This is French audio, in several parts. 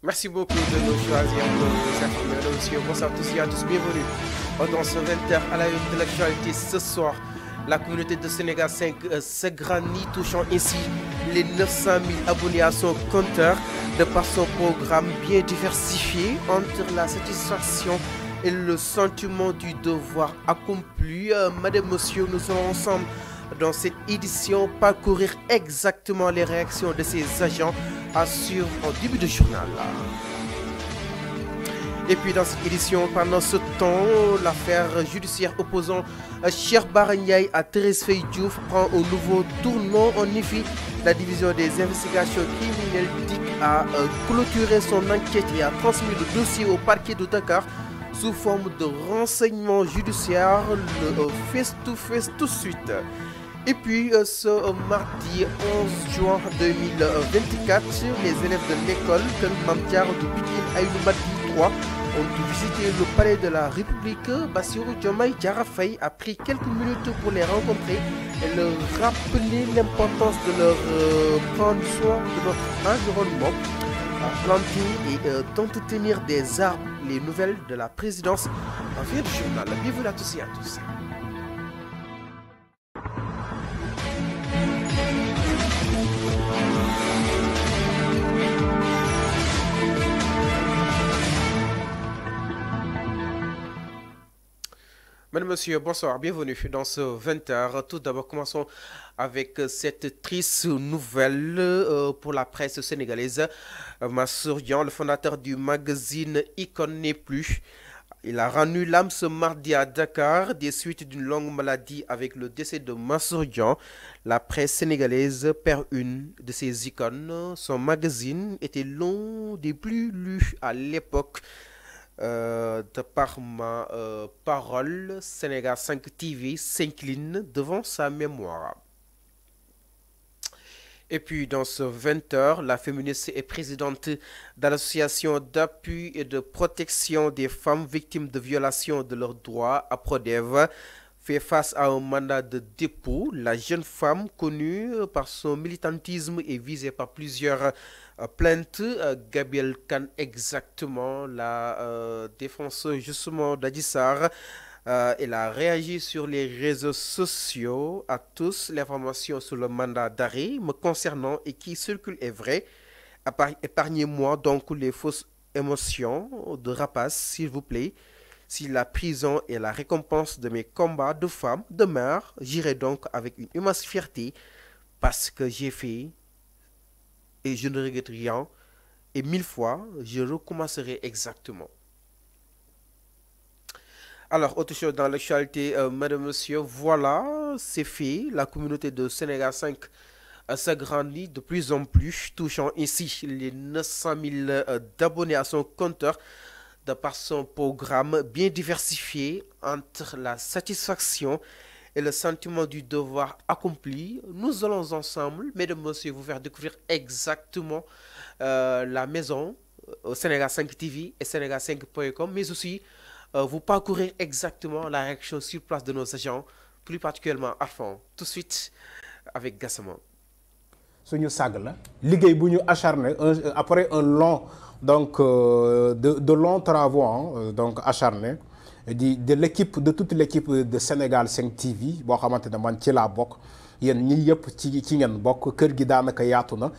Merci beaucoup de nous choisir pour nous informer. Monsieur, bonsoir à tous et à tous, bienvenue dans ce 20h à la une de l'actualité. Ce soir, la communauté de Sénégal 5 s'agrandit, touchant ainsi les 900 000 abonnés à son compteur de par son programme bien diversifié entre la satisfaction et le sentiment du devoir accompli. Madame, monsieur, nous serons ensemble dans cette édition parcourir exactement les réactions de ces agents à suivre en début de journal. Et puis dans cette édition, pendant ce temps, l'affaire judiciaire opposant Cheikh Bara Ndiaye à Thérèse Faye Diouf prend un nouveau tournant. En effet, la division des investigations criminelles dit a clôturé son enquête et a transmis le dossier au parquet de Dakar sous forme de renseignement judiciaire, le face-to-face tout de suite. Et puis ce mardi 11 juin 2024, les élèves de l'école Kër Mame Diarra de Pikine Aïnou Mady 3 ont visité le palais de la République. Bassirou Diomaye Diakhar Faye a pris quelques minutes pour les rencontrer et leur rappeler l'importance de leur prendre soin de notre environnement, planter et d'entretenir des arbres. Les nouvelles de la présidence en vient du journal. Bienvenue à tous et à tous. Mesdames, Messieurs, bonsoir, bienvenue dans ce 20h. Tout d'abord, commençons avec cette triste nouvelle pour la presse sénégalaise. Mansour Dian, le fondateur du magazine Icône n'est plus. Il a rendu l'âme ce mardi à Dakar des suites d'une longue maladie avec le décès de Mansour Dian. La presse sénégalaise perd une de ses icônes. Son magazine était l'un des plus lus à l'époque. De par ma parole, Sénégal 5 TV s'incline devant sa mémoire. Et puis dans ce 20h, la féministe et présidente de l'association d'appui et de protection des femmes victimes de violations de leurs droits, APRODEV, fait face à un mandat de dépôt. La jeune femme, connue par son militantisme, est visée par plusieurs plaintes. Gabrielle Kane, exactement, la défenseuse justement d'Adji Sarr, elle a réagi sur les réseaux sociaux. À tous, l'information sur le mandat d'arrêt me concernant et qui circule est vraie. Épargnez-moi donc les fausses émotions de rapace, s'il vous plaît. Si la prison est la récompense de mes combats de femme, de mère, j'irai donc avec une immense fierté parce que j'ai fait et je ne regrette rien. Et 1000 fois, je recommencerai exactement. Alors, autre chose dans l'actualité, mesdames, messieurs, voilà, c'est fait. La communauté de Sénégal 5 s'agrandit de plus en plus, touchant ainsi les 900 000 d'abonnés à son compteur de par son programme bien diversifié entre la satisfaction et le sentiment du devoir accompli. Nous allons ensemble, mesdames, messieurs, vous faire découvrir exactement la maison Sénégal 5 TV et Sénégal5.com, mais aussi vous parcourir exactement la réaction sur place de nos agents, plus particulièrement à fond. Tout de suite avec Gassama. Suñu sag la liggéey bu ñu acharné après un long donc de longs travaux donc acharnés de l'équipe de toute l'équipe de Sénégal 5 TV boo xamante ne man ci laa bokk yéen ñi yëpp ci ngeen bokk kër gi daanaka yaatu na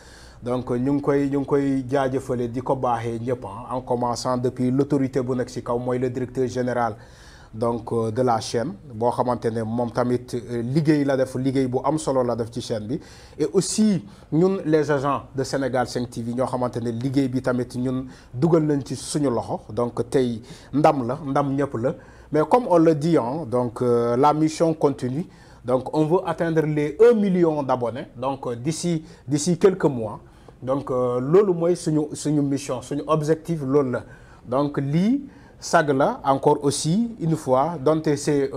donc ñu ngi koy jaajëfale di ko baaxee ñëpp en commençant depuis l'autorité bu nekk ci kaw mooy le directeur général donc de la chaîne boo xamante ne moom tamit liggéey la def liggéey bu am solo la def ci chaîne bi et aussi ñun les agents de Sénégal 5 TV ñoo xamante ne liggéey bi tamit ñun dugal nañ ci suñu loxo donc tey ndam ñëpp la mais comme on le dit donc la mission continue donc on veut atteindre les 1 million d'abonnés donc d'ici quelques mois donc loolu mooy suñu mission suñu objectif loolu la donc lii sag la encore aussi une fois donc c'est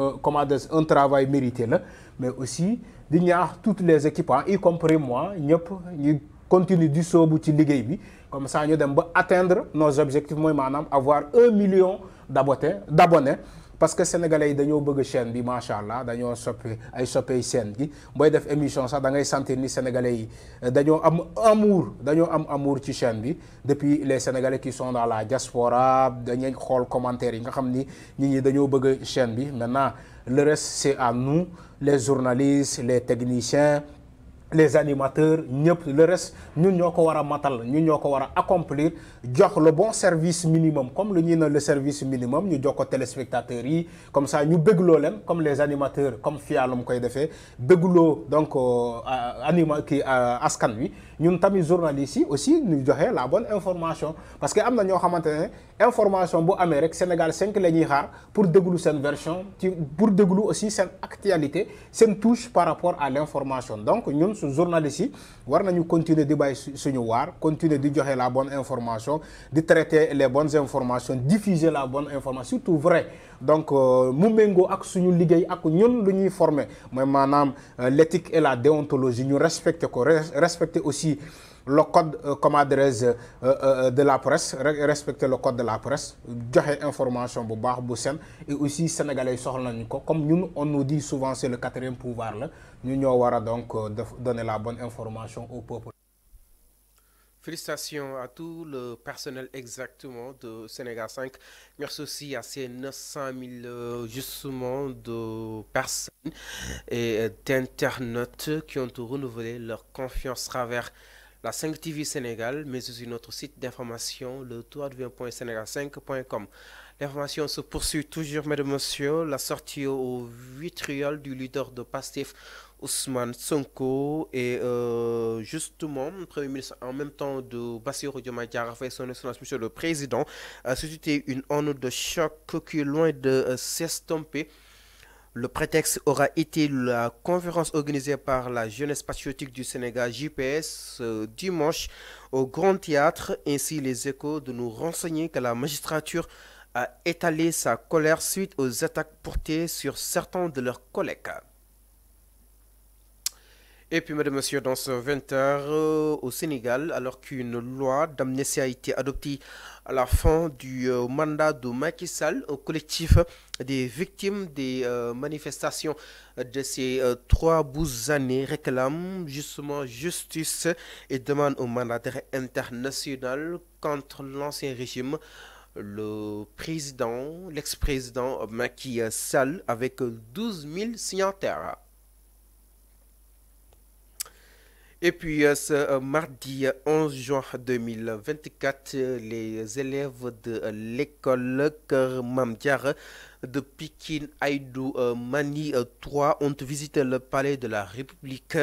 un travail mérité là mais aussi di ñaax toutes les équipes y compris moi ñëpp ñu continue di soobu ci liggéey bi comme ça ñu dem ba atteindre nos objectifs mooy maanaam avoir 1 million d'abonnés parce que sénégalais yi dañoo bëgg chaîne bi macha allah dañoo soppe ay soppey chaîne bi booy def émission sax da ngay sentir ni sénégalais yi dañoo am amour ci chaîne bi depuis les sénégalais qui sont dans la diaspora dañuy xool commentaires yi nga xam ni nit ñi dañoo bëgg chaîne bi. Maintenant le reste c'est à nous les journalistes les techniciens les animateurs ñëpp le reste ñun ñoo ko war a matal ñun ñoo ko war a accomplir jox le bon service minimum comme lu ñuy ne le service minimum ñu jox ko téléspectateurs yi comme ça ñu bégloo leen comme les animateurs comme fialum koy defee bégloo donc askan wi ñun tamit journalistes yi aussi ñu joxe la bonne information parce que am na ñoo xamante ne information bu amee rek Sénégal 5 la ñuy xaar pour déglu seen version pour déglu aussi seen actualité seen touche par rapport à l'information donc ñun journalistes yi war nañu continuer di bàyyi suñu waar continuer di joxe la bonne information di traiter les bonnes informations diffuser la bonne information surtout vrai donc mu méngoo ak suñu liggéey ak ñun lu ñuy former mooy maanaam l'éthique et la déontologie ñu respecter ko respecter aussi le code comment dirais-je de la presse respecter le code de la presse joxe information bu baax bu sen et aussi sénégalais soxla nañu ko comme ñun on nous dit souvent c'est le 4e pouvoir la ñu ñoo war a donc donner la bonne information au peuple. Félicitations à tout le personnel exactement de Sénégal 5. Merci aussi à ces 900 000 justement de personnes et d'internautes qui ont renouvelé leur confiance à travers la 5 TV Sénégal, mais aussi notre site d'information, le www.senegal5.com. L'information se poursuit toujours, mesdames et messieurs. La sortie au vitriol du leader de Pastef, Ousmane Sonko, et justement, le Premier ministre, en même temps de Bassirou Diomaye Diakhar Faye, son excellence, monsieur le président, a suscité une onde de choc qui est loin de s'estomper. Le prétexte aura été la conférence organisée par la jeunesse patriotique du Sénégal, JPS, dimanche au Grand Théâtre. Ainsi, les Échos de nous renseigner que la magistrature a étalé sa colère suite aux attaques portées sur certains de leurs collègues. Et puis, mesdames et messieurs, dans ce 20h au Sénégal, alors qu'une loi d'amnistie a été adoptée à la fin du mandat de Macky Sall, un collectif des victimes des manifestations de ces 3 bouts années réclame justement justice et demande un mandat d'arrêt international contre l'ancien régime. Le président, l'ex-président Macky Sall, avec 12 000 signataires. Et puis ce mardi 11 juin 2024, les élèves de l'école Kër Mame Diarra de Pikine Aïdou Mani 3 ont visité le palais de la République.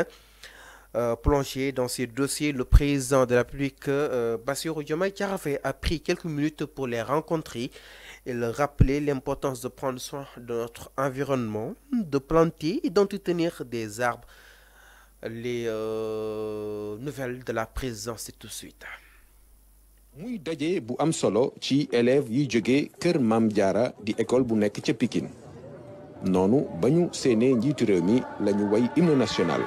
Plongé dans ces dossiers, le président de la République, Bassirou Diomaye Diakhar Faye, a pris quelques minutes pour les rencontrer et leur rappeler l'importance de prendre soin de notre environnement, de planter et d'entretenir des arbres. Les nouvelles de la présidence, c'est tout de suite. muy daje bu am solo ci élèves yi jóge Kër Mame Diarra di école bu nekk ca Pikine noonu ba ñu séenee njiitu réew mi la ñu way hymne national.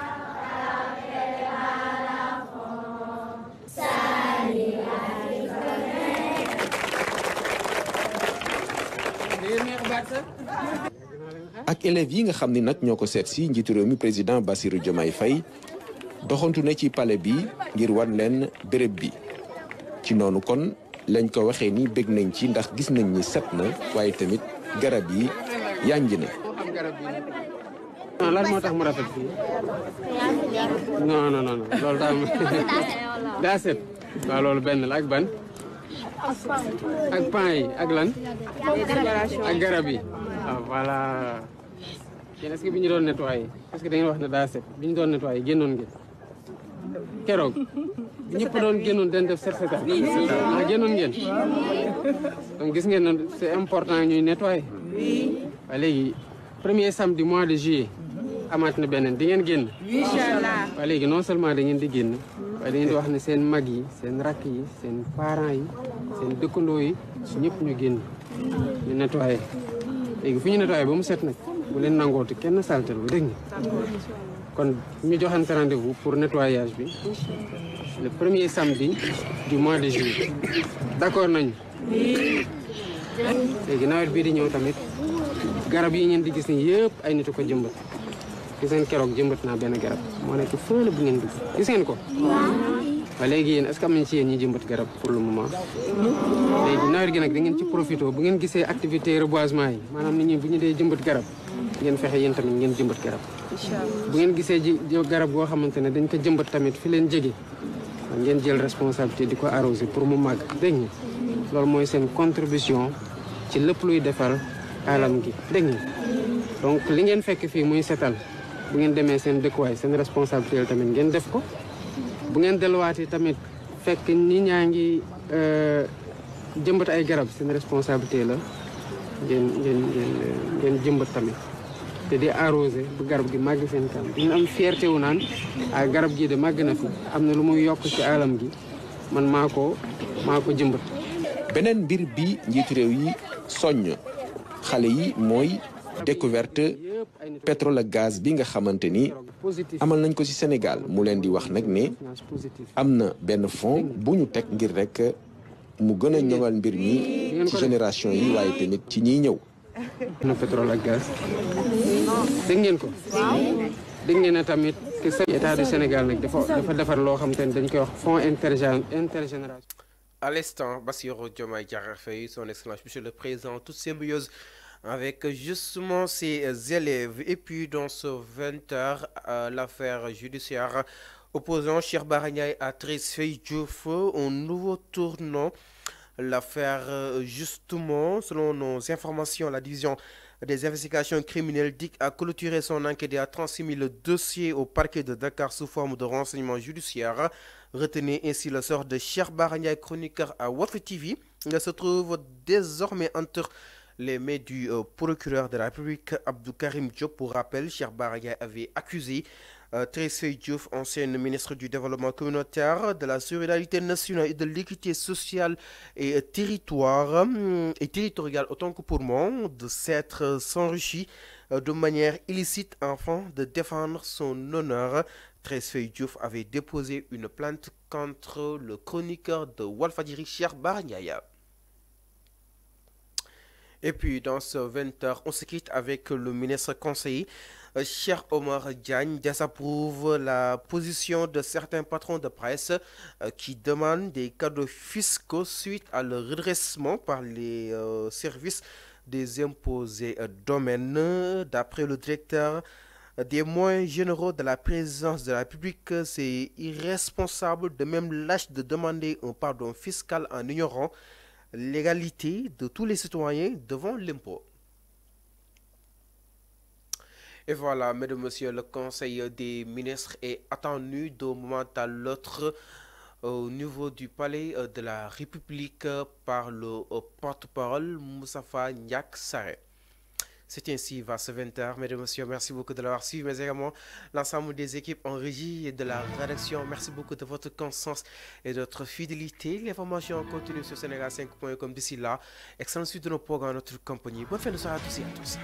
ak élèves yi nga xam ni nag ñoo ko seet si njiitu réew mi président Bassirou Diomaye Faye doxantu ne ci palais bi ngir wan leen béréb bi ci noonu kon lañ ko waxee ni bég nañ ci ndax gis nañ ni set na waaye tamit garab yi yànj na. lan moo tax mu rafet fii non loolu daa set waaw loolu benn la ak ban ak pan yi ak lan ak garab yi waaw voilà yéen est-ce que bi ñu doon nettoyé parce que da ngeen wax ne daa set bi ñu doon nettoyé génnoon ngeen keroog ñëpp doon génnoon den def set setal ah génnoon ngeen donc gis ngeen ne c'est important ñuy nettoyer waaye léegi premier samedi mois de juillet amaat na beneen di ngeen génn inchallah waaye léegi non seulement da ngeen di génn waaye da ngeen di wax ne seen mag yi seen rakk yi seen parents yi seen dëkkandoo yi ñëpp ñu génn ñu nettoyer léegi fu ñu nettoyer ba mu set nag bu leen nangooti kenn saltel bu dégg nga kon ñu joxante rendez-vous pour nettoyage bi le premier samedi du mois de juillet d'accord nañu léegi nawet bii di ñëw tamit garab yi ngeen di gis ni yëpp ay nit ko jëmbat gis ngeen keroog jëmbat naa benn garab moo nekk fële bu ngeen gis gis ngeen ko waaw léegi yéen est-ce que am nañ ci yéen ñi jëmbat garab pour le moment léegi nawet gi nag da ngeen ci profité bu ngeen gisee activité reboisement yi maanaam nit ñi bu ñu dee jëmbat garab ngeen fexe yéen tamit ngeen jëmbat garab bu ngeen gisee garab goo xamante ne dañ ko jëmbat tamit fi leen jege ngeen jël responsabilité di ko arroser pour mu màgg dégg nga loolu mooy seen contribution ci lépp luy defar alam gi dégg nga donc li ngeen fekk fii muy setal bu ngeen demee seen dëkkuwaay seen responsabilité tamit ngeen def ko bu ngeen delluwaatee tamit fekk nit ñaa ngi jëmbat ay garab seen responsabilité la ngeen jëmbat tamit te di arrosé bu garab gi màgg seen kam dina am fierté wu naan ay garab gii de màgg na fi am na lu muy yokk ci alam gi man maa ko jëmbat. beneen mbir bi njiitu réew yi soññ xale yi mooy découverte pétrole ak gaz bi nga xamante ni amal nañ ko ci Sénégal mu leen di wax nag ne am na benn fonds bu ñu teg ngir rek mu gën a ñoŋal mbir mi ci génération yi waaye tamit ci ñiy ñëw. na pétrole ak gaz dégg ngeen ko dégg ngeen ne tamit que état du Sénégal nag dafa defar loo xam te ne dañ koy wax fonds intergénération. À l'instant, Bassirou Diomaye Diakhar Faye, son excellence monsieur le président, toute symbiose avec justement ses élèves. Et puis dans ce 20h, l'affaire judiciaire opposant Cheikh Bara Ndiaye à Thérèse Faye Diouf, un nouveau tournant. L'affaire, justement, selon nos informations, la division des investigations criminelles DIC a clôturé son enquête et a transmis le dossier au parquet de Dakar sous forme de renseignement judiciaire. Retenez ainsi le sort de Cheikh Bara Ndiaye, chroniqueur à Walf TV. Il se trouve désormais entre les mains du procureur de la République, Abdou Karim Diop. Pour rappel, Cheikh Bara Ndiaye avait accusé Thérèse Faye Diouf, ancienne ministre du Développement communautaire, de la solidarité nationale et de l'équité sociale et territoriale, autant que pour moi, de s'être s'enrichi de manière illicite afin de défendre son honneur. Thérèse Faye Diouf avait déposé une plainte contre le chroniqueur de Walfadjri, Cheikh Bara Ndiaye. Et puis, dans ce 20h, on se quitte avec le ministre conseiller, Cheikh Omar Diagne, désapprouve la position de certains patrons de presse qui demandent des cadeaux fiscaux suite à leur redressement par les services des impôts et domaines. D'après le directeur des moyens généraux de la présidence de la République, c'est irresponsable, de même lâche de demander un pardon fiscal en ignorant l'égalité de tous les citoyens devant l'impôt. Et voilà, mesdames et messieurs, le Conseil des ministres est attendu d'un moment à l'autre au niveau du palais de la République par le porte-parole Moustapha Ndiack Sarré. C'est ainsi, va ce 20h. Mesdames et messieurs, merci beaucoup de l'avoir suivi, mais également l'ensemble des équipes en régie et de la rédaction. Merci beaucoup de votre constance et de votre fidélité. L'information continue sur Sénégal5.com. D'ici là, excellente suite de nos programmes, notre compagnie. Bonne fin de soirée à tous et à tous.